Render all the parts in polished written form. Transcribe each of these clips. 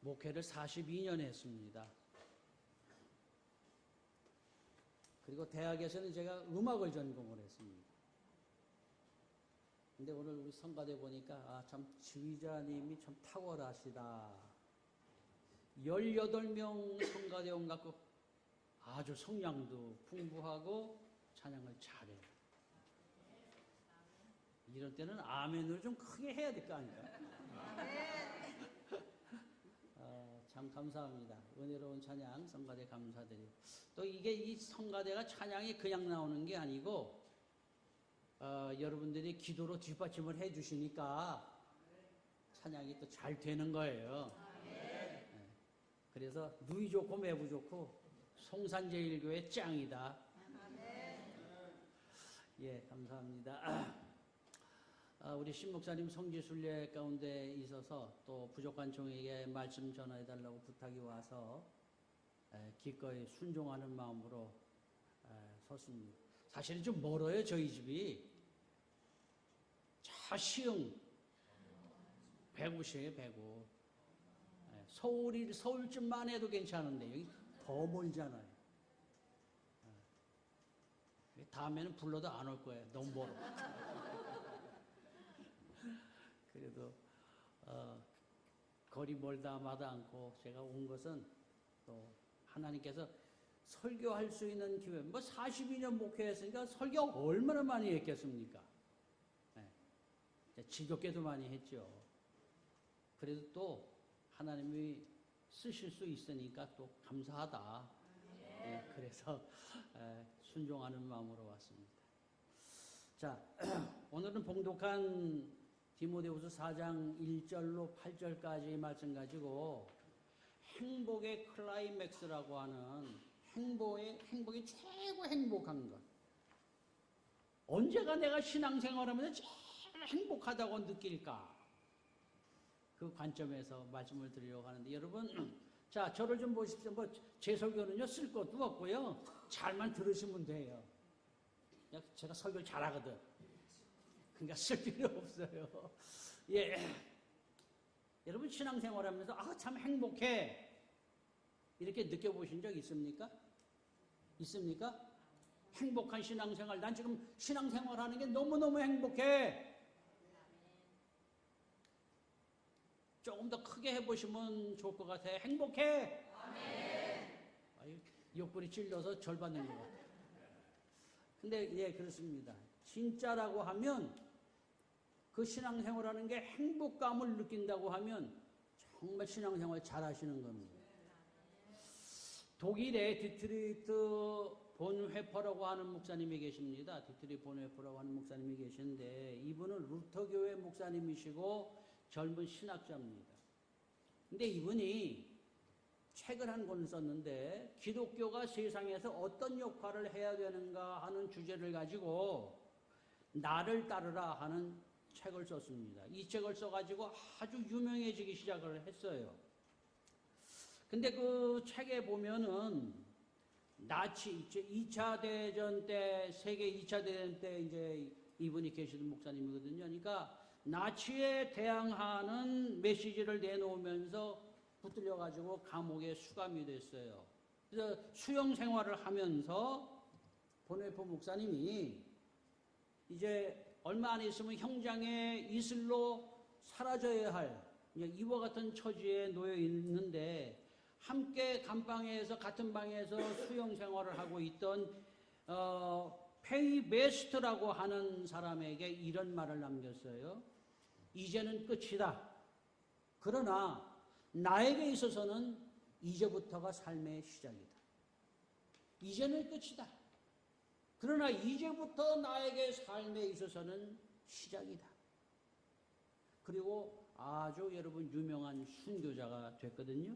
목회를 42년 했습니다. 그리고 대학에서는 제가 음악을 전공을 했습니다. 근데 오늘 우리 성가대 보니까 참 지휘자님이 참 탁월하시다. 18명 성가대원 갖고 아주 성량도 풍부하고 찬양을 잘해요. 이럴 때는 아멘을 좀 크게 해야 될 거 아닙니까? 참 감사합니다. 은혜로운 찬양 성가대 감사드리고, 또 이게 이 성가대가 찬양이 그냥 나오는 게 아니고 여러분들이 기도로 뒷받침을 해 주시니까 찬양이 또 잘 되는 거예요. 네. 그래서 누이 좋고 매부 좋고 송산제일교회 짱이다. 예, 감사합니다. 우리 신목사님 성지순례 가운데 있어서 또 부족한 종에게 말씀 전해달라고 부탁이 와서 기꺼이 순종하는 마음으로 섰습니다. 사실은 좀 멀어요, 저희 집이. 저 시흥 배구시에요, 배구. 서울쯤만 해도 괜찮은데 여기 더 멀잖아요. 다음에는 불러도 안 올 거예요, 너무 멀어. 그래도 거리 멀다 마다 않고 제가 온 것은 또 하나님께서 설교할 수 있는 기회, 42년 목회했으니까 설교 얼마나 많이 했겠습니까? 네. 지겹게도 많이 했죠. 그래도 또 하나님이 쓰실 수 있으니까 또 감사하다. 네, 그래서 순종하는 마음으로 왔습니다. 자, 오늘은 봉독한 디모데후서 4장 1절로 8절까지 말씀 가지고 행복의 클라이맥스라고 하는 행복이 최고 행복한 것. 언제가 내가 신앙생활하면서 제일 행복하다고 느낄까? 그 관점에서 말씀을 드리려고 하는데, 여러분, 자, 저를 좀 보십시오. 제 설교는요, 쓸 것도 없고요. 잘만 들으시면 돼요. 제가 설교를 잘하거든. 그러니까 쓸 필요 없어요. 예. 여러분, 신앙생활 하면서, 참 행복해. 이렇게 느껴보신 적 있습니까? 있습니까? 행복한 신앙생활. 난 지금 신앙생활 하는 게 너무너무 행복해. 조금 더 크게 해보시면 좋을 것 같아요. 행복해. 아멘. 옆구리 찔려서 절 받는 것 같아요. 근데 예, 그렇습니다. 진짜라고 하면 그 신앙생활하는 게 행복감을 느낀다고 하면 정말 신앙생활 잘 하시는 겁니다. 독일의 디트리히트 본회퍼라고 하는 목사님이 계십니다. 디트리히트 본회퍼라고 하는 목사님이 계신데, 이분은 루터교회 목사님이시고 젊은 신학자입니다. 근데 이분이 책을 한 권 썼는데, 기독교가 세상에서 어떤 역할을 해야 되는가 하는 주제를 가지고 나를 따르라 하는 책을 썼습니다. 이 책을 써가지고 아주 유명해지기 시작을 했어요. 근데 그 책에 보면은 나치 2차 대전 때, 세계 2차 대전 때 이제 이분이 계시던 목사님이거든요. 그러니까 나치에 대항하는 메시지를 내놓으면서 붙들려가지고 감옥에 수감이 됐어요. 그래서 수용 생활을 하면서 본회퍼 목사님이 이제 얼마 안 있으면 형장에 이슬로 사라져야 할 이와 같은 처지에 놓여 있는데, 함께 감방에서 같은 방에서 수용 생활을 하고 있던 페이 베스트라고 하는 사람에게 이런 말을 남겼어요. 이제는 끝이다. 그러나 나에게 있어서는 이제부터가 삶의 시작이다. 이제는 끝이다. 그러나 이제부터 나에게 삶에 있어서는 시작이다. 그리고 아주 여러분 유명한 순교자가 됐거든요.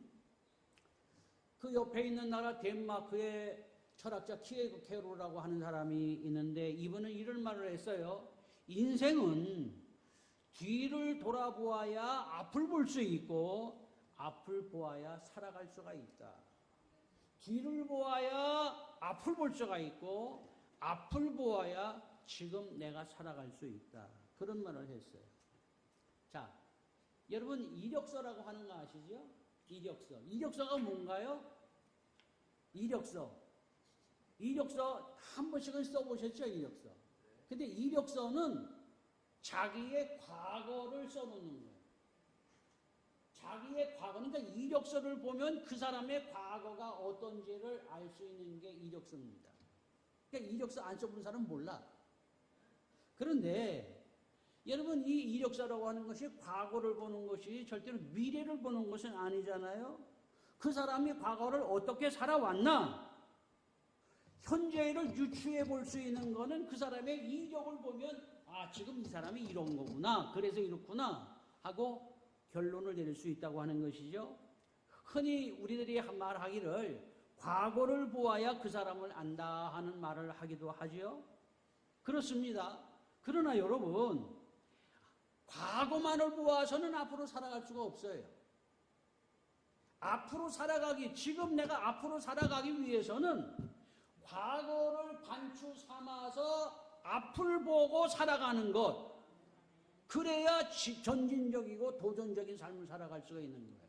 그 옆에 있는 나라 덴마크의 철학자 키에그 캐롤이라고 하는 사람이 있는데, 이분은 이런 말을 했어요. 인생은 뒤를 돌아보아야 앞을 볼 수 있고, 앞을 보아야 살아갈 수가 있다. 뒤를 보아야 앞을 볼 수가 있고, 앞을 보아야 지금 내가 살아갈 수 있다. 그런 말을 했어요. 자, 여러분 이력서라고 하는 거 아시죠? 이력서. 이력서가 뭔가요? 이력서. 이력서 한 번씩은 써보셨죠, 이력서. 근데 이력서는 자기의 과거를 써놓는 거예요. 자기의 과거, 그러니까 이력서를 보면 그 사람의 과거가 어떤지를 알 수 있는 게 이력서입니다. 그러니까 이력서 안 써본 사람은 몰라. 그런데 여러분, 이 이력서라고 하는 것이 과거를 보는 것이 절대로 미래를 보는 것은 아니잖아요. 그 사람이 과거를 어떻게 살아왔나, 현재를 유추해 볼 수 있는 거는 그 사람의 이력을 보면, 아, 지금 이 사람이 이런 거구나, 그래서 이렇구나 하고 결론을 내릴 수 있다고 하는 것이죠. 흔히 우리들이 말하기를 과거를 보아야 그 사람을 안다 하는 말을 하기도 하지요. 그렇습니다. 그러나 여러분, 과거만을 보아서는 앞으로 살아갈 수가 없어요. 앞으로 살아가기, 지금 내가 앞으로 살아가기 위해서는 과거를 반추 삼아서 앞을 보고 살아가는 것, 그래야 전진적이고 도전적인 삶을 살아갈 수가 있는 거예요.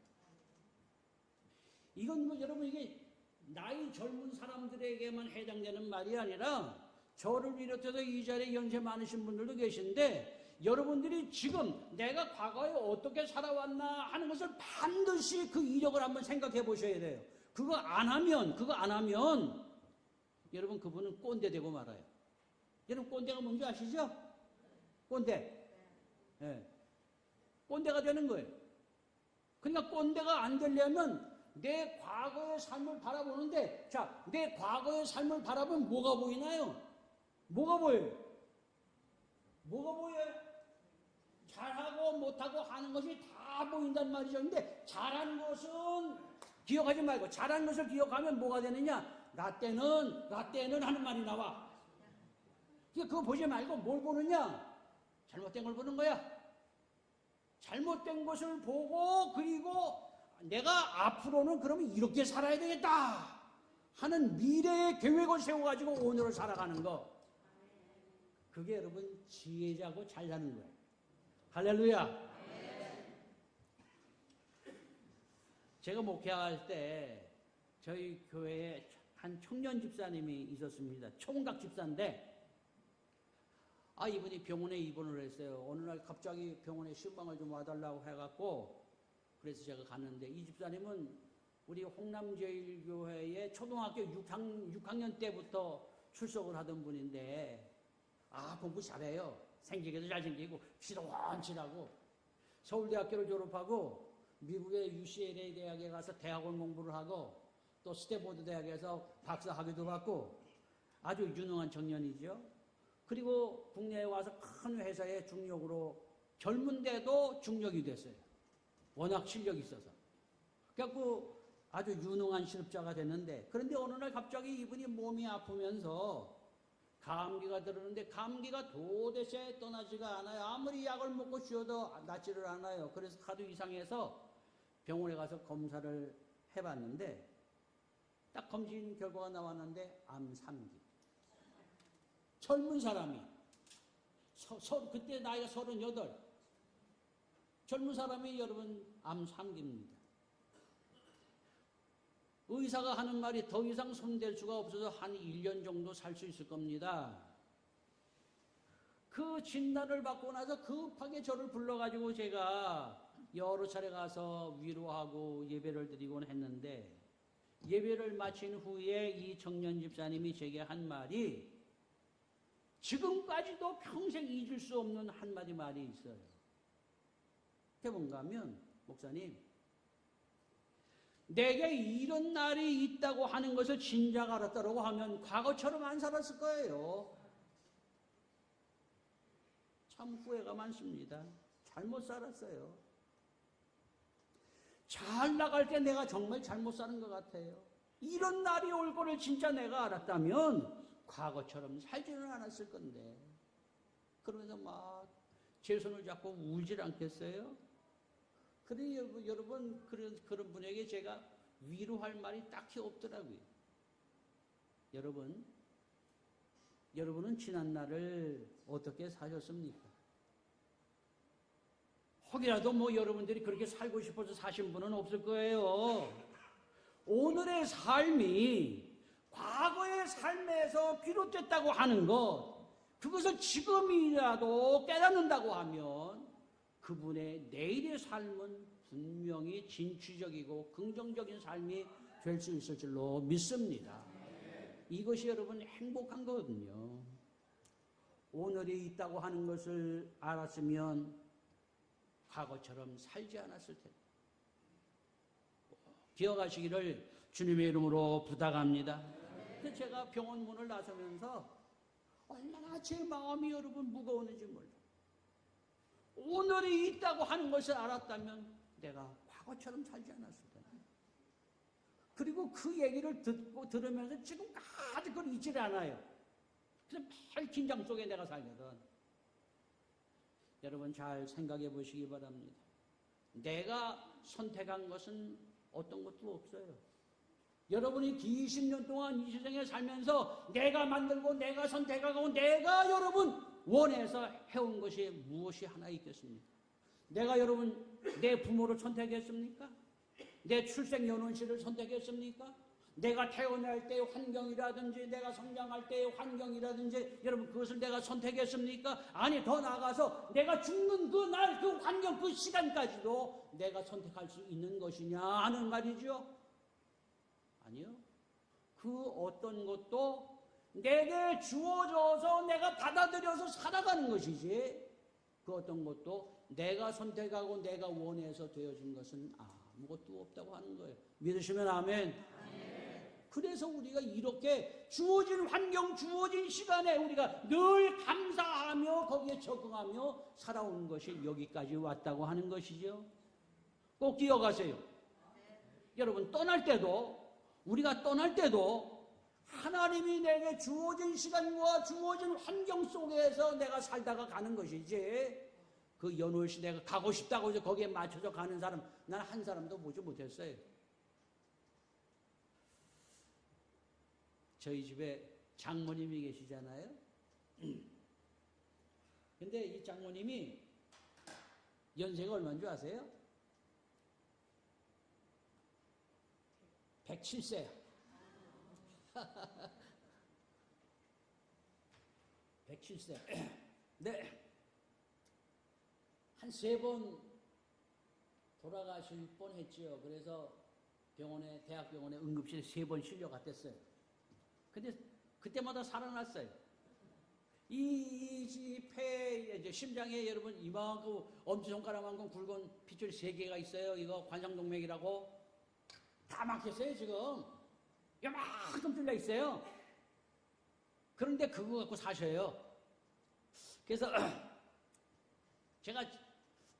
이건 뭐 여러분, 이게 나이 젊은 사람들에게만 해당되는 말이 아니라 저를 비롯해서 이 자리에 연세 많으신 분들도 계신데, 여러분들이 지금 내가 과거에 어떻게 살아왔나 하는 것을 반드시 그 이력을 한번 생각해 보셔야 돼요. 그거 안 하면 여러분, 그분은 꼰대 되고 말아요. 여러분, 꼰대가 뭔지 아시죠? 꼰대. 예. 꼰대가 되는 거예요. 그러니까 꼰대가 안 되려면 내 과거의 삶을 바라보는데, 자, 내 과거의 삶을 바라보면 뭐가 보이나요? 뭐가 보여요? 뭐가 보여요? 잘하고 못하고 하는 것이 다 보인단 말이죠. 근데 잘한 것은 기억하지 말고, 잘한 것을 기억하면 뭐가 되느냐? 나 때는 하는 말이 나와. 그거 보지 말고 뭘 보느냐? 잘못된 걸 보는 거야. 잘못된 것을 보고, 그리고 내가 앞으로는 그러면 이렇게 살아야 되겠다 하는 미래의 계획을 세워가지고 오늘을 살아가는 거. 그게 여러분 지혜자고 잘 사는 거예요. 할렐루야. 제가 목회할 때 저희 교회에 한 청년 집사님이 있었습니다. 총각 집사인데, 이분이 병원에 입원을 했어요. 어느 날 갑자기 병원에 신방을 좀 와달라고 해갖고, 그래서 제가 갔는데, 이 집사님은 우리 홍남제일교회에 초등학교 6학년 때부터 출석을 하던 분인데, 공부 잘해요. 생기게도 잘생기고 시원치라고 서울대학교를 졸업하고 미국의 UCLA 대학에 가서 대학원 공부를 하고 또 스탠포드 대학에서 박사 학위도 받고 아주 유능한 청년이죠. 그리고 국내에 와서 큰 회사의 중력으로 젊은데도 중력이 됐어요. 워낙 실력이 있어서. 그래갖고 아주 유능한 실업자가 됐는데, 그런데 어느 날 갑자기 이분이 몸이 아프면서 감기가 들었는데 감기가 도대체 떠나지가 않아요. 아무리 약을 먹고 쉬어도 낫지를 않아요. 그래서 하도 이상해서 병원에 가서 검사를 해봤는데 딱 검진 결과가 나왔는데 암 3기. 젊은 사람이 그때 나이가 38. 젊은 사람이 여러분 암 3기입니다. 의사가 하는 말이 더 이상 손댈 수가 없어서 한 1년 정도 살 수 있을 겁니다. 그 진단을 받고 나서 급하게 저를 불러가지고 제가 여러 차례 가서 위로하고 예배를 드리곤 했는데, 예배를 마친 후에 이 청년 집사님이 제게 한 말이 지금까지도 평생 잊을 수 없는 한마디 말이 있어요. 그게 뭔가 하면, 목사님, 내게 이런 날이 있다고 하는 것을 진작 알았다고 하면 과거처럼 안 살았을 거예요. 참 후회가 많습니다. 잘못 살았어요. 잘 나갈 때 내가 정말 잘못 사는 것 같아요. 이런 날이 올 거를 진짜 내가 알았다면 과거처럼 살지는 않았을 건데. 그러면서 막 제 손을 잡고 울질 않겠어요? 그러니 여러분, 그런 분에게 제가 위로할 말이 딱히 없더라고요. 여러분은 지난 날을 어떻게 사셨습니까? 혹이라도 뭐 여러분들이 그렇게 살고 싶어서 사신 분은 없을 거예요. 오늘의 삶이 과거의 삶에서 비롯됐다고 하는 것, 그것을 지금이라도 깨닫는다고 하면 그분의 내일의 삶은 분명히 진취적이고 긍정적인 삶이 될 수 있을 줄로 믿습니다. 이것이 여러분 행복한 거거든요. 오늘이 있다고 하는 것을 알았으면 과거처럼 살지 않았을 텐데. 기억하시기를 주님의 이름으로 부탁합니다. 근데 제가 병원 문을 나서면서 얼마나 제 마음이 여러분 무거웠는지 몰라요. 오늘이 있다고 하는 것을 알았다면 내가 과거처럼 살지 않았을 텐데. 그리고 그 얘기를 들으면서 지금까지 그걸 잊지 않아요. 그래서 매일 긴장 속에 내가 살거든. 여러분 잘 생각해 보시기 바랍니다. 내가 선택한 것은 어떤 것도 없어요. 여러분이 20년 동안 이 세상에 살면서 내가 만들고 내가 선택하고 내가 여러분 원해서 해온 것이 무엇이 하나 있겠습니까? 내가 여러분 내 부모를 선택했습니까? 내 출생 연원시를 선택했습니까? 내가 태어날 때의 환경이라든지 내가 성장할 때의 환경이라든지 여러분 그것을 내가 선택했습니까? 아니 더 나아가서 내가 죽는 그 날 그 환경 그 시간까지도 내가 선택할 수 있는 것이냐 하는 말이죠. 아니요. 그 어떤 것도 내게 주어져서 내가 받아들여서 살아가는 것이지 그 어떤 것도 내가 선택하고 내가 원해서 되어진 것은 아무것도 없다고 하는 거예요. 믿으시면 아멘. 그래서 우리가 이렇게 주어진 환경, 주어진 시간에 우리가 늘 감사하며 거기에 적응하며 살아온 것이 여기까지 왔다고 하는 것이죠. 꼭 기억하세요. 여러분 우리가 떠날 때도 하나님이 내게 주어진 시간과 주어진 환경 속에서 내가 살다가 가는 것이지 그 연월시 내가 가고 싶다고 해서 거기에 맞춰서 가는 사람 난 한 사람도 보지 못했어요. 저희 집에 장모님이 계시잖아요. 근데 이 장모님이 연세가 얼마인 줄 아세요? 107세요. 107세. 네. 한 3번 돌아가실 뻔했죠. 그래서 대학병원에 응급실에 3번 실려갔댔어요. 근데 그때마다 살아났어요. 폐 심장에 여러분 이만큼 엄지손가락만큼 굵은 핏줄이 3개가 있어요. 이거 관상동맥이라고 다 막혔어요 지금. 요만큼 뚫려 있어요. 그런데 그거 갖고 사셔요. 그래서 제가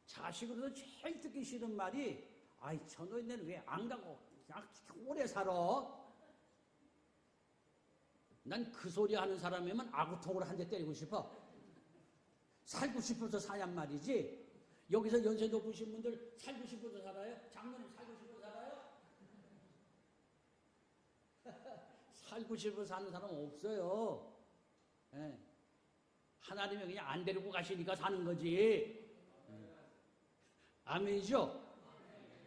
자식으로서 제일 듣기 싫은 말이 저 노인네는 왜 안 가고 그냥 오래 살아? 난 그 소리 하는 사람이면 아구통으로 한 대 때리고 싶어. 살고 싶어서 사냔 말이지. 여기서 연세 높으신 분들 살고 싶어서 살아요? 장모님 살고 싶어서 살아요? 살고 싶어서 사는 사람 없어요. 네. 하나님이 그냥 안 데리고 가시니까 사는 거지. 아멘이죠?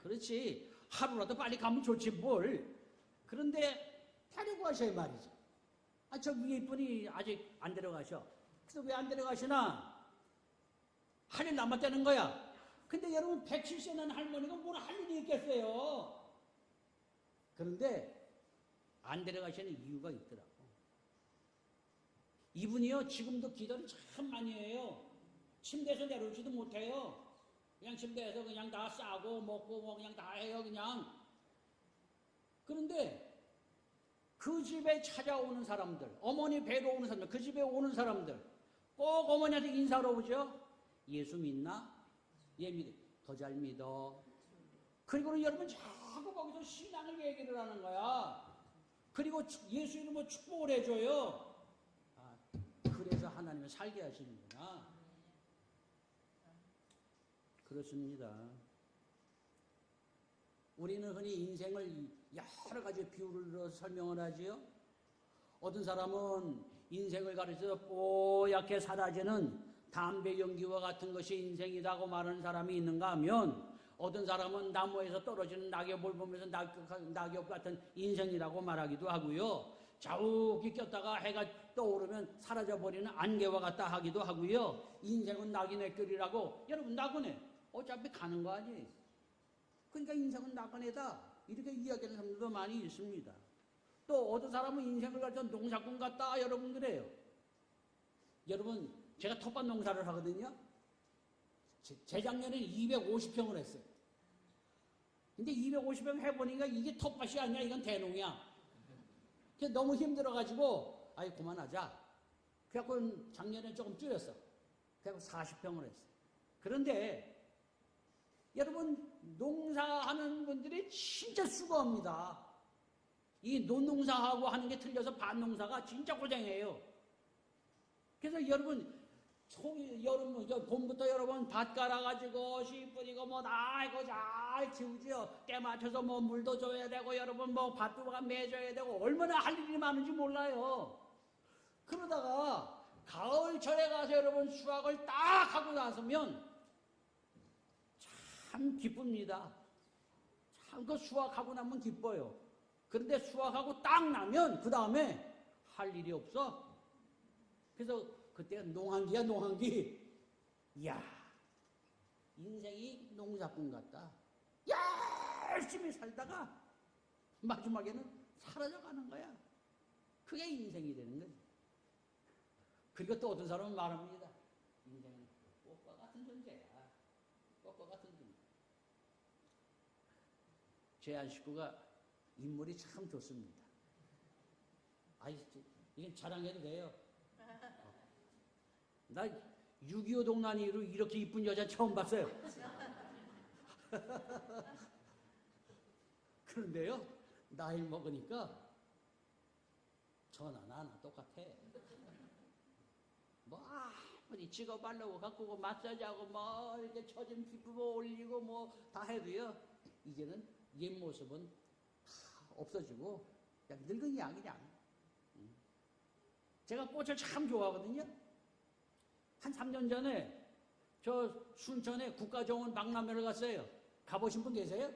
그렇지. 하루라도 빨리 가면 좋지 뭘. 그런데 데리고 가셔야 말이죠. 저 위에 분이 아직 안 데려가셔. 그래서 왜 안 데려가시나? 할 일 남았다는 거야. 근데 여러분 107세는 할머니가 뭘 할 일이 있겠어요. 그런데 안 데려가시는 이유가 있더라고. 이분이요 지금도 기도를 참 많이 해요. 침대에서 내려오지도 못해요. 그냥 침대에서 그냥 다 싸고 먹고 뭐 그냥 다 해요 그냥. 그런데 그 집에 찾아오는 사람들, 어머니 뵈러 오는 사람들, 그 집에 오는 사람들 꼭 어머니한테 인사하러 오죠. 예수 믿나? 예, 믿어. 더 잘 믿어. 그리고는 여러분 자꾸 거기서 신앙을 얘기를 하는 거야. 그리고 예수 이름으로 축복을 해줘요. 그래서 하나님은 살게 하시는구나. 그렇습니다. 우리는 흔히 인생을 여러 가지 비유를 들어서 설명을 하지요. 어떤 사람은 인생을 가르쳐서 뽀얗게 사라지는 담배 연기와 같은 것이 인생이라고 말하는 사람이 있는가 하면 어떤 사람은 나무에서 떨어지는 낙엽을 보면서 낙엽 같은 인생이라고 말하기도 하고요. 자욱이 꼈다가 해가 떠오르면 사라져버리는 안개와 같다 하기도 하고요. 인생은 낙인의 끓이라고. 여러분 낙원에 어차피 가는 거 아니에요. 그러니까 인생은 낙원에다 이렇게 이야기하는 사람들도 많이 있습니다. 또 어떤 사람은 인생을 가지고 농사꾼 같다 여러분 그래요. 여러분 제가 텃밭 농사를 하거든요. 재작년에 250평을 했어요. 근데 250평 해보니까 이게 텃밭이 아니야. 이건 대농이야. 그래서 너무 힘들어가지고 아이 그만하자. 그래갖고 작년에 조금 줄였어. 그래갖고 40평을 했어요. 그런데 여러분 농사하는 분들이 진짜 수고합니다. 이 논농사하고 하는 게 틀려서 밭농사가 진짜 고생해요. 그래서 여러분 봄부터 여러분 밭 갈아가지고 씨 뿌리고 뭐 다 이거 잘 키우지요. 때 맞춰서 뭐 물도 줘야 되고 여러분 뭐 밭도 매줘야 되고 얼마나 할 일이 많은지 몰라요. 그러다가 가을철에 가서 여러분 수확을 딱 하고 나서면 참 기쁩니다. 참 그 수확하고 나면 기뻐요. 그런데 수확하고 딱 나면 그 다음에 할 일이 없어. 그래서 그때가 농한기야 농한기. 이야 인생이 농사꾼 같다. 열심히 살다가 마지막에는 사라져가는 거야. 그게 인생이 되는 거지. 그리고 또 어떤 사람은 말합니다. 인생은 꽃과 같은 존재야. 꽃과 같은 존재. 제 한 식구가 인물이 참 좋습니다. 아이 이건 자랑해도 돼요. 나 6.25 동란 이후로 이렇게 이쁜 여자 처음 봤어요. 그런데요, 나이 먹으니까 전화 나나 똑같아. 뭐 아무리 찍어바르고 갖고 마사지하고 뭐 이렇게 처진 피부 올리고 뭐 다 해도요, 이제는 옛 모습은 다 없어지고 그냥 늙은이야 그냥. 제가 꽃을 참 좋아하거든요. 한 3년 전에 저 순천에 국가정원 박람회를 갔어요. 가보신 분 계세요?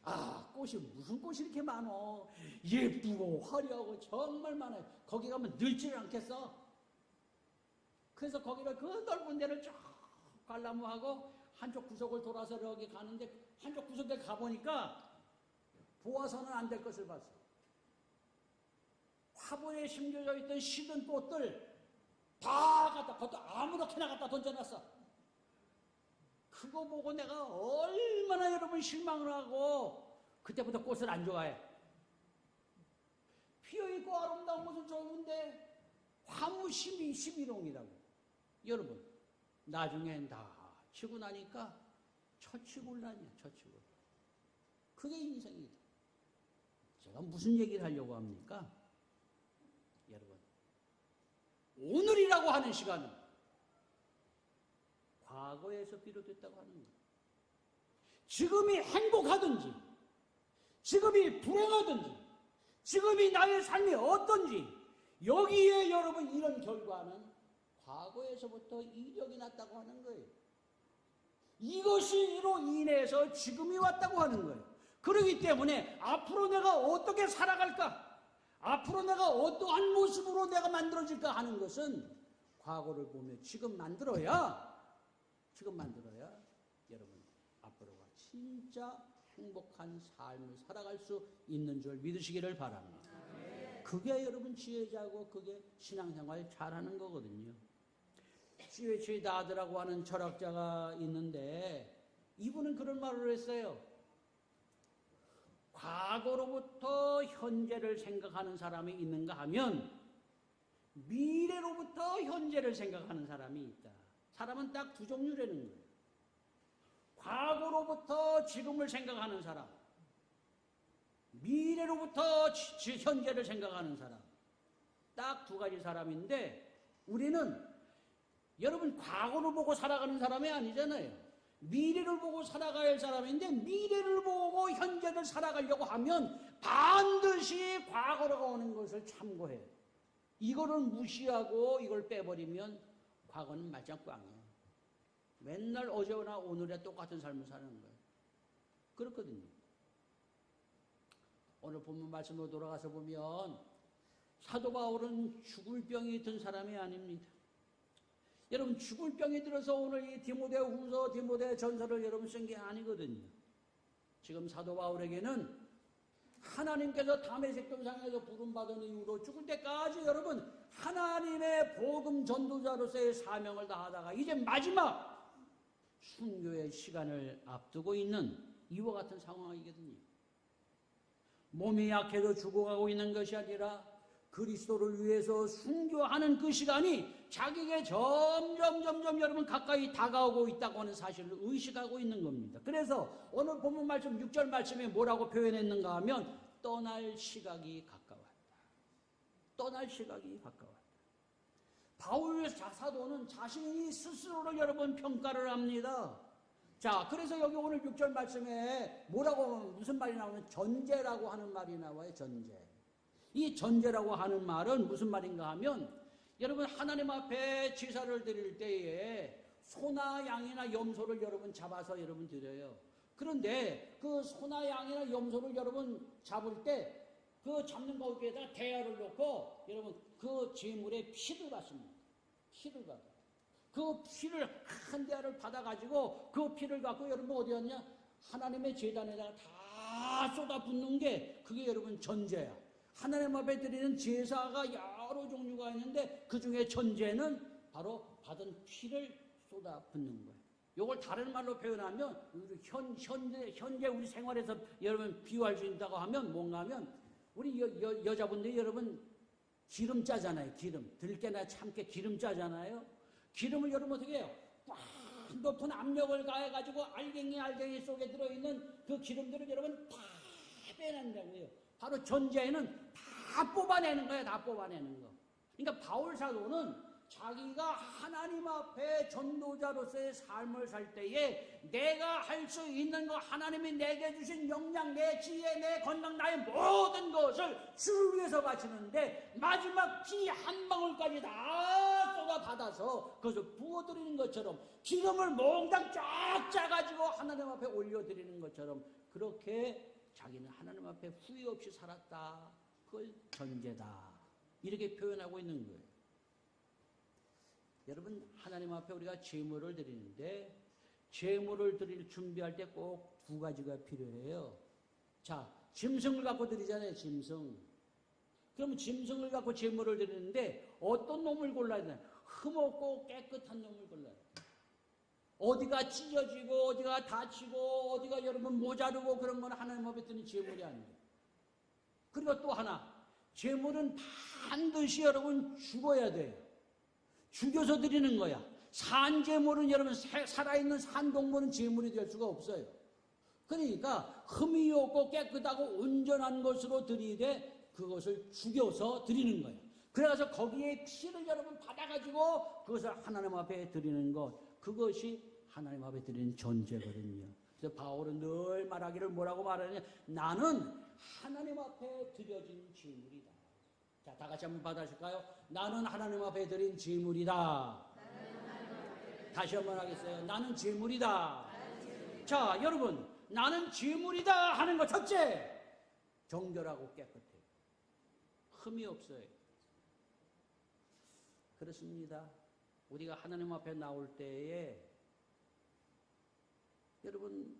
아, 꽃이 무슨 꽃이 이렇게 많어. 예쁘고 화려하고 정말 많아요. 거기 가면 늙지를 않겠어. 그래서 거기를 그 넓은 데를 쭉 관람하고 한쪽 구석을 돌아서 여기 가는데 한쪽 구석에 가보니까 보아서는 안 될 것을 봤어. 화분에 심겨져 있던 시든 꽃들 다 갖다 그것도 아무렇게나 갖다 던져놨어. 그거 보고 내가 얼마나 여러분 실망을 하고 그때부터 꽃을 안 좋아해. 피어있고 아름다운 것은 좋은데 화무 시비롱이라고. 여러분 나중엔 다 치고 나니까 처치곤란이야. 처치곤란. 그게 인생이다. 제가 무슨 얘기를 하려고 합니까? 여러분 오늘이라고 하는 시간은 과거에서 비롯됐다고 하는 거예요. 지금이 행복하든지 지금이 불행하든지 지금이 나의 삶이 어떤지 여기에 여러분 이런 결과는 과거에서부터 이력이 났다고 하는 거예요. 이것이로 인해서 지금이 왔다고 하는 거예요. 그렇기 때문에 앞으로 내가 어떻게 살아갈까? 앞으로 내가 어떠한 모습으로 내가 만들어질까 하는 것은 과거를 보며 지금 만들어야 여러분 앞으로가 진짜 행복한 삶을 살아갈 수 있는 줄 믿으시기를 바랍니다. 그게 여러분 지혜자고 그게 신앙생활 잘하는 거거든요. C.H. 다드라고 하는 철학자가 있는데 이분은 그런 말을 했어요. 과거로부터 현재를 생각하는 사람이 있는가 하면 미래로부터 현재를 생각하는 사람이 있다. 사람은 딱 두 종류라는 거예요. 과거로부터 지금을 생각하는 사람, 미래로부터 현재를 생각하는 사람. 딱 두 가지 사람인데 우리는 여러분 과거를 보고 살아가는 사람이 아니잖아요. 미래를 보고 살아가야 할 사람인데 미래를 보고 현재를 살아가려고 하면 반드시 과거로가 오는 것을 참고해요. 이거를 무시하고 이걸 빼버리면 과거는 말짱 꽝이에요. 맨날 어제나 오늘에 똑같은 삶을 사는 거예요. 그렇거든요. 오늘 본문 말씀으로 돌아가서 보면 사도 바울은 죽을 병이 든 사람이 아닙니다. 여러분 죽을 병이 들어서 오늘 이 디모데후서, 디모데전서를 여러분 쓴 게 아니거든요. 지금 사도 바울에게는 하나님께서 다메섹 동상에서 부름받은 이후로 죽을 때까지 여러분 하나님의 복음 전도자로서의 사명을 다하다가 이제 마지막 순교의 시간을 앞두고 있는 이와 같은 상황이거든요. 몸이 약해서 죽어가고 있는 것이 아니라 그리스도를 위해서 순교하는 그 시간이 자기에게 점점 여러분 가까이 다가오고 있다고 하는 사실을 의식하고 있는 겁니다. 그래서 오늘 본문 말씀 6절 말씀에 뭐라고 표현했는가 하면 떠날 시각이 가까웠다. 떠날 시각이 가까웠다. 바울 사도는 자신이 스스로를 여러분 평가를 합니다. 자, 그래서 여기 오늘 6절 말씀에 뭐라고 무슨 말이 나오면 전제라고 하는 말이 나와요. 전제. 이 전제라고 하는 말은 무슨 말인가 하면 여러분 하나님 앞에 제사를 드릴 때에 소나 양이나 염소를 여러분 잡아서 여러분 드려요. 그런데 그 소나 양이나 염소를 여러분 잡을 때 그 잡는 거기에다가 대야를 놓고 여러분 그 제물에 피를 받습니다. 피를 받아. 그 피를 한 대야를 받아가지고 그 피를 갖고 여러분 어디 갔냐? 하나님의 제단에다가 다 쏟아붓는 게 그게 여러분 전제야. 하나님 앞에 드리는 제사가 여러 종류가 있는데 그 중에 전제는 바로 받은 피를 쏟아붓는 거예요. 이걸 다른 말로 표현하면 현재 우리 생활에서 여러분 비유할 수 있다고 하면 뭔가 하면 우리 여자분들이 여러분 기름 짜잖아요. 기름. 들깨나 참깨 기름 짜잖아요. 기름을 여러분 어떻게 해요? 꽉 높은 압력을 가해가지고 알갱이 속에 들어있는 그 기름들을 여러분 다 빼낸다고 해요. 바로 전제에는 다 뽑아내는 거예요. 다 뽑아내는 거. 그러니까 바울 사도는 자기가 하나님 앞에 전도자로서의 삶을 살 때에 내가 할 수 있는 거 하나님이 내게 주신 역량, 내 지혜, 내 건강, 나의 모든 것을 주를 위해서 바치는데 마지막 피 한 방울까지 다 쏟아받아서 그것을 부어드리는 것처럼 기름을 몽땅 쫙 짜가지고 하나님 앞에 올려드리는 것처럼 그렇게 자기는 하나님 앞에 후회 없이 살았다. 그걸 전제다. 이렇게 표현하고 있는 거예요. 여러분 하나님 앞에 우리가 제물을 드리는데 제물을 드릴 준비할 때 꼭 두 가지가 필요해요. 자, 짐승을 갖고 드리잖아요. 짐승. 그럼 짐승을 갖고 제물을 드리는데 어떤 놈을 골라야 되나? 흠없고 깨끗한 놈을 골라야 돼요. 어디가 찢어지고 어디가 다치고 어디가 여러분 모자르고 그런 건 하나님 앞에 드리는 제물이 아니에요. 그리고 또 하나, 제물은 반드시 여러분 죽어야 돼요. 죽여서 드리는 거야. 산 제물은 여러분 살아있는 산 동물은 제물이 될 수가 없어요. 그러니까 흠이 없고 깨끗하고 온전한 것으로 드리되 그것을 죽여서 드리는 거예요. 그래서 거기에 피를 여러분 받아가지고 그것을 하나님 앞에 드리는 것, 그것이 하나님 앞에 드리는 전제거든요. 그래서 바울은 늘 말하기를 뭐라고 말하느냐? 나는 하나님 앞에 드려진 제물이다. 자, 다 같이 한번 받아실까요? 나는 하나님 앞에 드린 제물이다. 다시 한번 하겠어요. 나는 제물이다. 자, 여러분, 나는 제물이다 하는 것 첫째, 정결하고 깨끗해요. 흠이 없어요. 그렇습니다. 우리가 하나님 앞에 나올 때에 여러분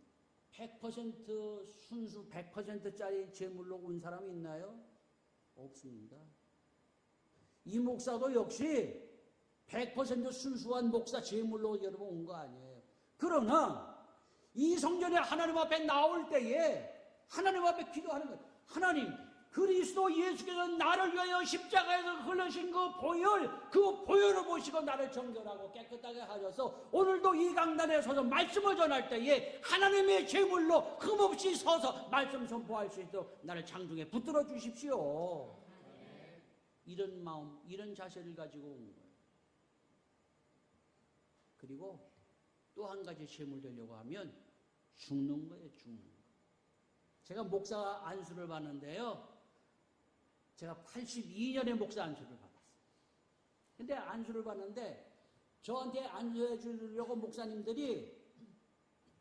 100% 순수 100%짜리 제물로 온 사람이 있나요? 없습니다. 이 목사도 역시 100% 순수한 목사 제물로 여러분 온 거 아니에요. 그러나 이 성전에 하나님 앞에 나올 때에 하나님 앞에 기도하는 거예요. 하나님, 그리스도 예수께서 나를 위하여 십자가에서 흘리신 그 보혈을 보시고 나를 정결하고 깨끗하게 하셔서 오늘도 이 강단에 서서 말씀을 전할 때에 하나님의 제물로 흠없이 서서 말씀 선포할 수 있도록 나를 장중에 붙들어 주십시오. 이런 마음, 이런 자세를 가지고 온 거예요. 그리고 또 한 가지 제물 되려고 하면 죽는 거예요. 죽는 거. 제가 목사 안수를 받는데요. 제가 82년에 목사 안수를 받았어요. 근데 안수를 받는데 저한테 안수해 주려고 목사님들이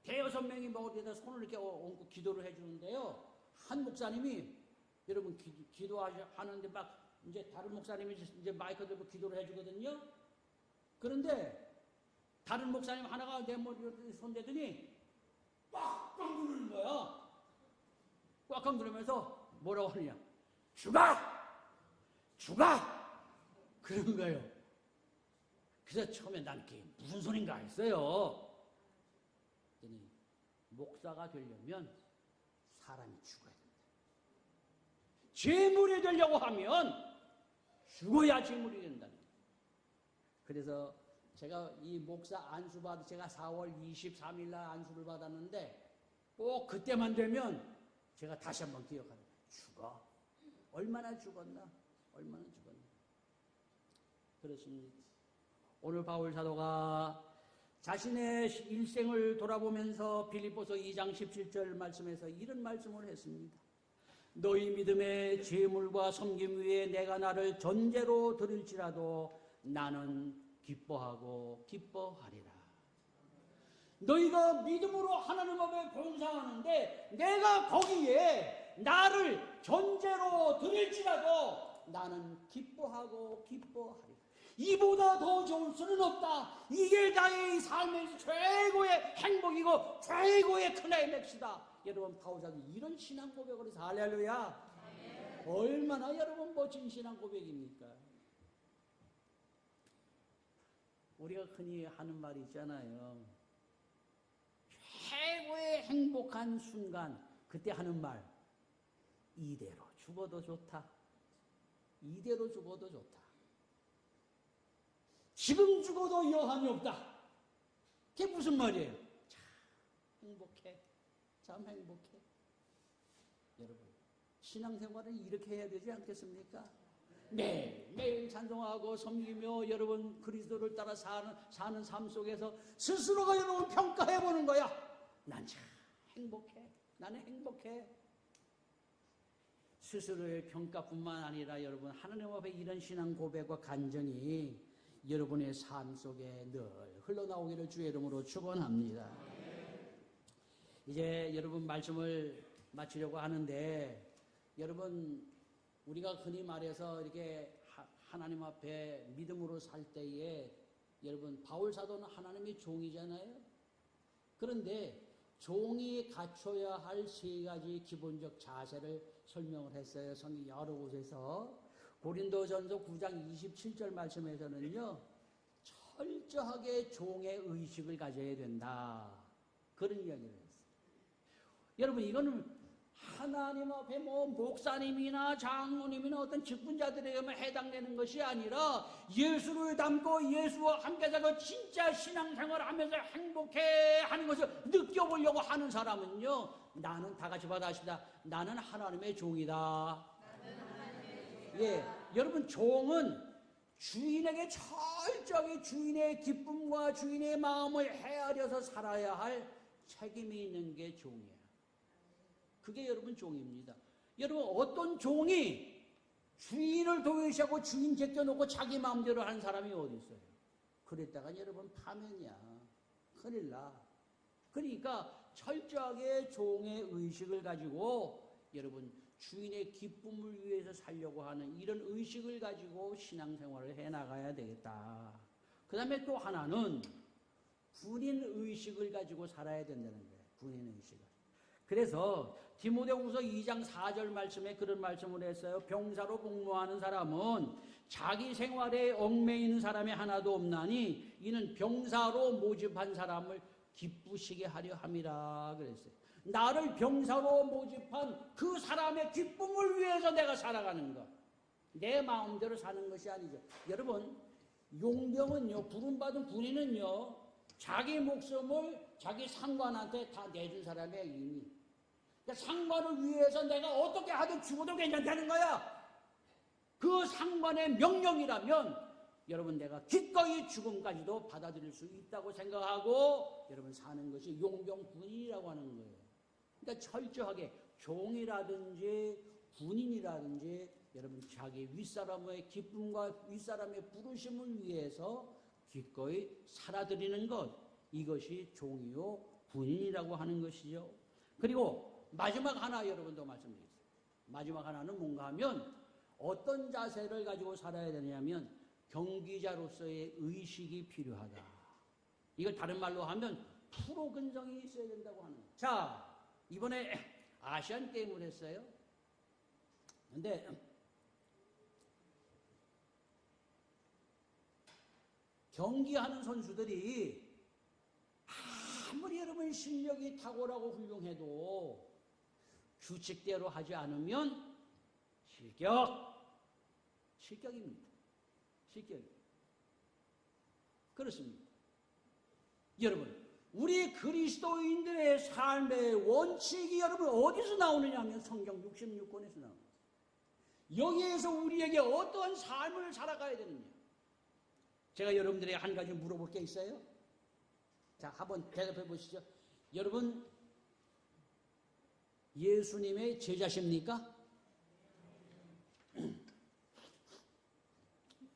대여섯 명이 어디에다 손을 이렇게 얹고 기도를 해주는데요. 한 목사님이 여러분 기도하는데 막 이제 다른 목사님이 이제 마이크 들고 기도를 해주거든요. 그런데 다른 목사님 하나가 내 머리에 손대더니 꽉꽉 누르는 거야. 꽉꽉 누르면서 뭐라고 하느냐. 죽어! 죽어! 그런 거예요. 그래서 처음에 난 그게 무슨 소린가 했어요. 그랬더니 목사가 되려면 사람이 죽어야 된다. 재물이 되려고 하면 죽어야 재물이 된다. 그래서 제가 이 목사 안수 제가 4월 23일 날 안수를 받았는데 꼭 그때만 되면 제가 다시 한번 기억하는 거예요. 죽어. 얼마나 죽었나? 얼마나 죽었나? 그렇습니다. 오늘 바울 사도가 자신의 일생을 돌아보면서 빌립보서 2장 17절 말씀에서 이런 말씀을 했습니다. 너희 믿음의 재물과 섬김 위에 내가 나를 전제로 드릴지라도 나는 기뻐하고 기뻐하리라. 너희가 믿음으로 하나님 앞에 봉사하는데 내가 거기에 나를 전제로 드릴지라도 나는 기뻐하고 기뻐하리라. 이보다 더 좋을 수는 없다. 이게 나의 삶의 최고의 행복이고 최고의 클라이맥스다. 여러분 바울사도 이런 신앙 고백을 해서 할렐루야. 얼마나 여러분 멋진 신앙 고백입니까? 우리가 흔히 하는 말이 있잖아요. 최고의 행복한 순간 그때 하는 말 이대로 죽어도 좋다. 이대로 죽어도 좋다. 지금 죽어도 여한이 없다. 그게 무슨 말이에요? 참 행복해. 참 행복해. 여러분 신앙생활은 이렇게 해야 되지 않겠습니까? 매일 찬송하고 섬기며 여러분 그리스도를 따라 사는 삶 속에서 스스로가 여러분 평가해 보는 거야. 난 참 행복해. 나는 행복해. 스스로의 평가뿐만 아니라 여러분 하나님 앞에 이런 신앙 고백과 간증이 여러분의 삶 속에 늘 흘러나오기를 주의 이름으로 축원합니다. 이제 여러분 말씀을 마치려고 하는데 여러분 우리가 흔히 말해서 이렇게 하나님 앞에 믿음으로 살 때에 여러분 바울 사도는 하나님의 종이잖아요. 그런데 종이 갖춰야 할 세 가지 기본적 자세를 설명을 했어요. 성경 여러 곳에서. 고린도전서 9장 27절 말씀에서는요. 철저하게 종의 의식을 가져야 된다. 그런 이야기를 했어요. 여러분 이거는 하나님 앞에 목사님이나 장로님이나 어떤 직분자들에게만 해당되는 것이 아니라 예수를 닮고 예수와 함께 살고 진짜 신앙생활을 하면서 행복해 하는 것을 느껴보려고 하는 사람은요. 나는 다 같이 받아십시다. 나는 하나님의 종이다. 예, 여러분 종은 주인에게 철저하게 주인의 기쁨과 주인의 마음을 헤아려서 살아야 할 책임이 있는 게 종이에요. 그게 여러분 종입니다. 여러분 어떤 종이 주인을 도외시하고 주인 제껴놓고 자기 마음대로 하는 사람이 어디 있어요? 그랬다가 여러분 파면이야. 큰일 나. 그러니까 철저하게 종의 의식을 가지고 여러분 주인의 기쁨을 위해서 살려고 하는 이런 의식을 가지고 신앙생활을 해나가야 되겠다. 그 다음에 또 하나는 군인 의식을 가지고 살아야 된다는 거예요. 군인 의식을. 그래서 디모데후서 2장 4절 말씀에 그런 말씀을 했어요. 병사로 복무하는 사람은 자기 생활에 얽매이는 사람이 하나도 없나니 이는 병사로 모집한 사람을 기쁘시게 하려 함이라 그랬어요. 나를 병사로 모집한 그 사람의 기쁨을 위해서 내가 살아가는 것. 내 마음대로 사는 것이 아니죠. 여러분 용병은요, 부름받은 군인은요, 자기 목숨을 자기 상관한테 다 내준 사람이야 이미. 그러니까 상관을 위해서 내가 어떻게 하든 죽어도 괜찮다는 거야. 그 상관의 명령이라면 여러분 내가 기꺼이 죽음까지도 받아들일 수 있다고 생각하고 여러분 사는 것이 용병 군인이라고 하는 거예요. 그러니까 철저하게 종이라든지 군인이라든지 여러분 자기 윗사람의 기쁨과 윗사람의 부르심을 위해서 기꺼이 살아드리는 것, 이것이 종이요 군인이라고 하는 것이죠. 그리고 마지막 하나 여러분도 말씀드리겠습니다. 마지막 하나는 뭔가 하면 어떤 자세를 가지고 살아야 되냐면 경기자로서의 의식이 필요하다. 이걸 다른 말로 하면 프로 근성이 있어야 된다고 하는 거예요. 자, 이번에 아시안 게임을 했어요. 근데 경기하는 선수들이 아무리 여러분 실력이 탁월하고 훌륭해도 규칙대로 하지 않으면 실격입니다. 실격. 그렇습니다. 여러분, 우리 그리스도인들의 삶의 원칙이 여러분 어디서 나오느냐 하면 성경 66권에서 나옵니다. 여기에서 우리에게 어떠한 삶을 살아가야 되느냐. 제가 여러분들에게 한 가지 물어볼 게 있어요. 자, 한번 대답해 보시죠. 여러분, 예수님의 제자십니까?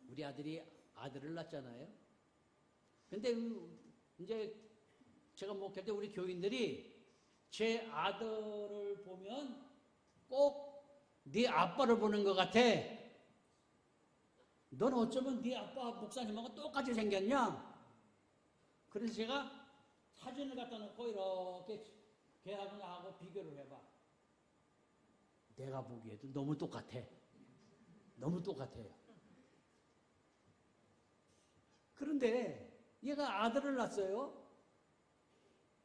우리 아들을 낳았잖아요. 근데 이제 제가 목회할 때 우리 교인들이 제 아들을 보면 꼭 네 아빠를 보는 것 같아. 넌 어쩌면 네 아빠 목사님하고 똑같이 생겼냐? 그래서 제가 사진을 갖다 놓고 이렇게 걔하고 나하고 비교를 해봐. 내가 보기에도 너무 똑같아. 너무 똑같아요. 그런데 얘가 아들을 낳았어요.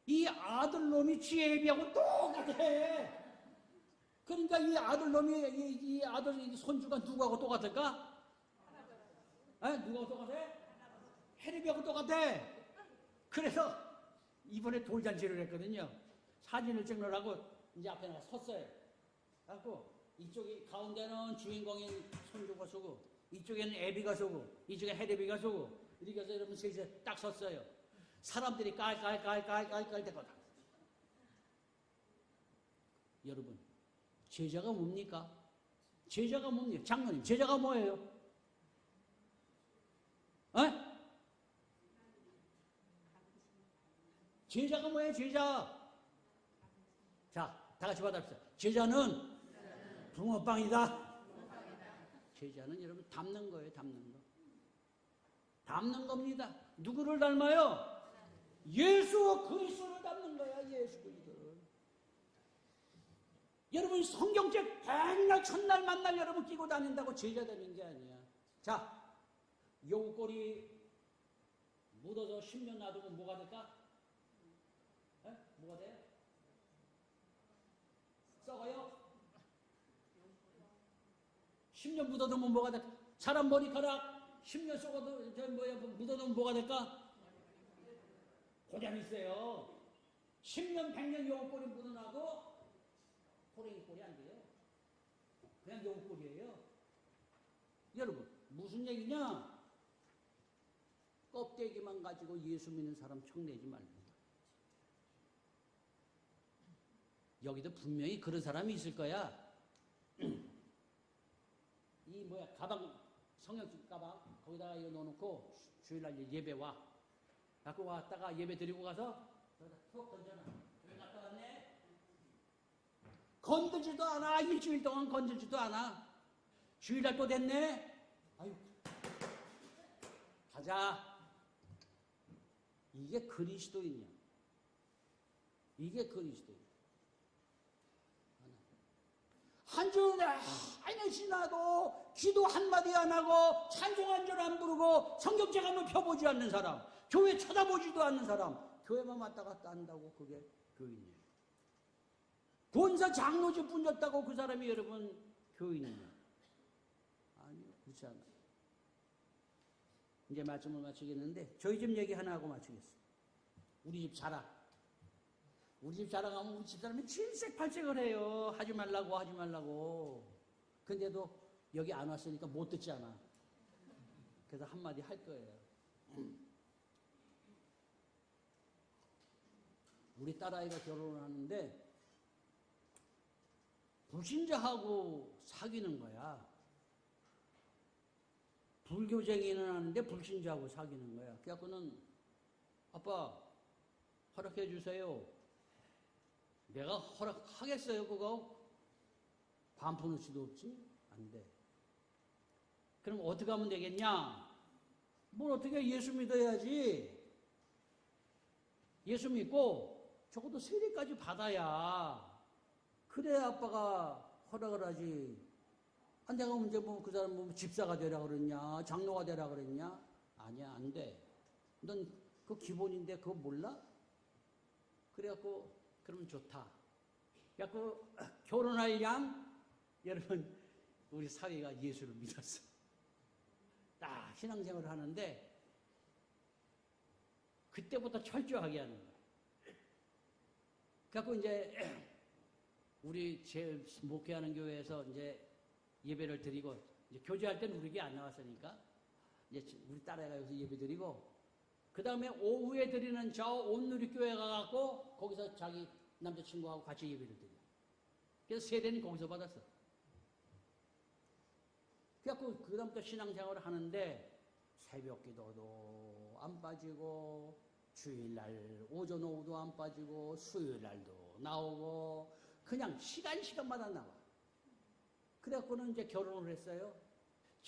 이 아들놈이 지 애비하고 똑같아. 그러니까 이 아들놈이 이 아들 손주가 누구하고 똑같을까? 누구하고 똑같아? 해리비하고 똑같아. 그래서 이번에 돌잔치를 했거든요. 사진을 찍느라고 이제 앞에 나가 섰어요. 그래갖고 이쪽이 가운데는 주인공인 손주가 서고 이쪽에는 애비가 서고 이쪽에 해리비가 서고 이렇게 해서 여러분 셋이 딱 섰어요. 사람들이 깔깔깔깔깔깔 대거든. 여러분, 제자가 뭡니까? 제자가 뭡니까? 장로님, 제자가 뭐예요? 제자가 뭐예요? 제자. 자, 다 같이 받아봅시다. 제자는 붕어빵이다. 제자는 여러분 닮는 거예요. 닮는 거. 닮는 겁니다. 누구를 닮아요? 예수 그리스도를 닮는 거야. 예수 그리스도를. 여러분 성경책 백날 첫날 만날 여러분 끼고 다닌다고 제자 되는 게 아니야. 자, 요꼴이 묻어서 10년 놔두면 뭐가 될까? 뭐가 돼요? 썩어요? 10년 묻어두면 뭐가 될까? 사람 머리카락 10년 썩어도 묻어두면 뭐가 될까? 고장이 있어요. 10년 100년 요꼴이 묻어놔도 호랭이 꼴이 안 돼요. 그냥 요꼴이에요. 여러분 무슨 얘기냐? 껍데기만 가지고 예수 믿는 사람 척내지 말고. 여기도 분명히 그런 사람이 있을 거야. 이 가방, 성경집 가방 거기다가 이거 넣어놓고 주일날 예배 와. 갖고 왔다가 예배 드리고 가서 톡 던져놔. 왜 갔다 왔네? 건들지도 않아. 일주일 동안 건들지도 않아. 주일날 또 됐네? 아유, 가자. 이게 그리스도인이야. 이게 그리스도인. 한 주 내내 지나도 기도 한마디 안 하고 찬송 한 절 안 부르고 성경책 한번 펴보지 않는 사람, 교회 쳐다보지도 않는 사람, 교회만 왔다 갔다 한다고 그게 교인이에요. 본사 장로직 뿐졌다고 그 사람이 여러분 교인이에요. 아니요, 그렇지 않아요. 이제 말씀을 마치겠는데 저희 집 얘기 하나 하고 마치겠습니다. 우리 집 자랑. 우리 집 자랑하면 우리 집사람이 질색팔색을 해요. 하지 말라고. 근데도 여기 안 왔으니까 못 듣잖아. 그래서 한마디 할 거예요. 우리 딸아이가 결혼을 하는데 불신자하고 사귀는 거야. 불교쟁이는 하는데 불신자하고 사귀는 거야. 그래갖고는 아빠 허락해 주세요. 내가 허락하겠어요 그거? 반푼 수도 없지? 안 돼. 그럼 어떻게 하면 되겠냐? 뭘 어떻게 예수 믿어야지. 예수 믿고 적어도 세례까지 받아야 그래 아빠가 허락을 하지. 아, 내가 언제 뭐 그 사람 뭐 집사가 되라 그랬냐, 장로가 되라 그랬냐? 아니야, 안 돼. 넌 그 기본인데 그거 몰라? 그래갖고 그러면 좋다. 그래갖고 결혼할 양 여러분 우리 사위가 예수를 믿었어. 딱 신앙생활을 하는데 그때부터 철저하게 하는 거야. 그래갖고 이제 우리 제 목회하는 교회에서 이제 예배를 드리고 이제 교제할 때는 우리 교회 안 나왔으니까 이제 우리 딸애가 여기서 예배 드리고 그 다음에 오후에 드리는 저 온누리 교회 가갖고 거기서 자기 남자친구하고 같이 예배를 드려. 그래서 세례는 거기서 받았어. 그래갖고 그 다음부터 신앙생활을 하는데 새벽 기도도 안 빠지고 주일날 오전 오후도 안 빠지고 수요일날도 나오고 그냥 시간마다 나와. 그래갖고는 이제 결혼을 했어요.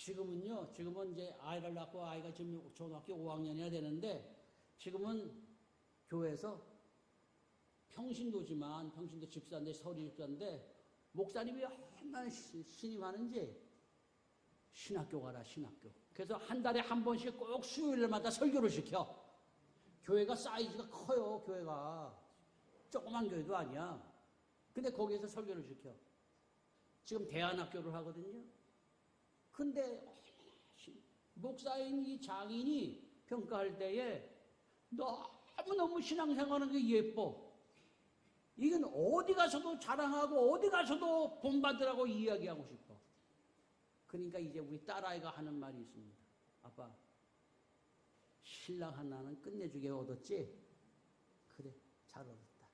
지금은 이제 아이를 낳고 아이가 지금 초등학교 5학년이나 되는데 지금은 교회에서 평신도지만 평신도 집사인데 서리 집사인데 목사님이 얼마나 신임하는지 신학교 가라 신학교. 그래서 한 달에 한 번씩 꼭 수요일마다 설교를 시켜. 교회가 사이즈가 커요. 교회가 조그만 교회도 아니야. 근데 거기에서 설교를 시켜. 지금 대안학교를 하거든요. 근데 목사인 이 장인이 평가할 때에 너무너무 신앙생활하는 게 예뻐. 이건 어디 가서도 자랑하고 어디 가서도 본받으라고 이야기하고 싶어. 그러니까 이제 우리 딸아이가 하는 말이 있습니다. 아빠, 신랑 하나는 끝내주게 얻었지? 그래, 잘 얻었다.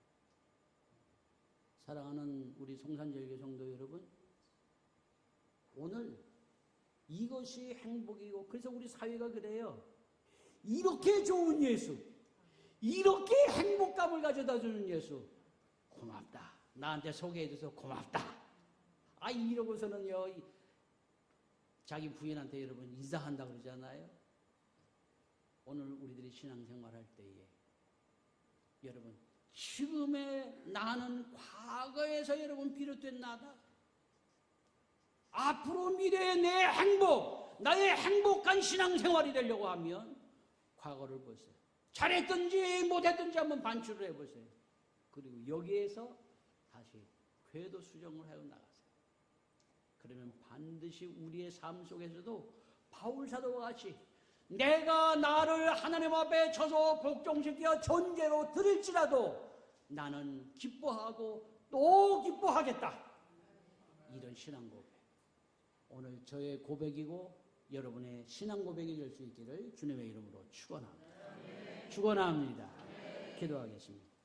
사랑하는 우리 성산절교 성도 여러분, 오늘 이것이 행복이고 그래서 우리 사회가 그래요. 이렇게 좋은 예수, 이렇게 행복감을 가져다 주는 예수 고맙다. 나한테 소개해줘서 고맙다. 아 이러고서는요 자기 부인한테 여러분 인사한다고 그러잖아요. 오늘 우리들이 신앙생활할 때에 여러분 지금의 나는 과거에서 여러분 비롯된 나다. 앞으로 미래의 내 행복, 나의 행복한 신앙생활이 되려고 하면 과거를 보세요. 잘했든지 못했든지 한번 반추를 해보세요. 그리고 여기에서 다시 궤도 수정을 하여 나가세요. 그러면 반드시 우리의 삶 속에서도 바울 사도와 같이 내가 나를 하나님 앞에 쳐서 복종시켜 존재로 드릴지라도 나는 기뻐하고 또 기뻐하겠다. 이런 신앙 고백. 오늘 저의 고백이고 여러분의 신앙 고백이 될 수 있기를 주님의 이름으로 축원합니다. 축원합니다. 기도하겠습니다.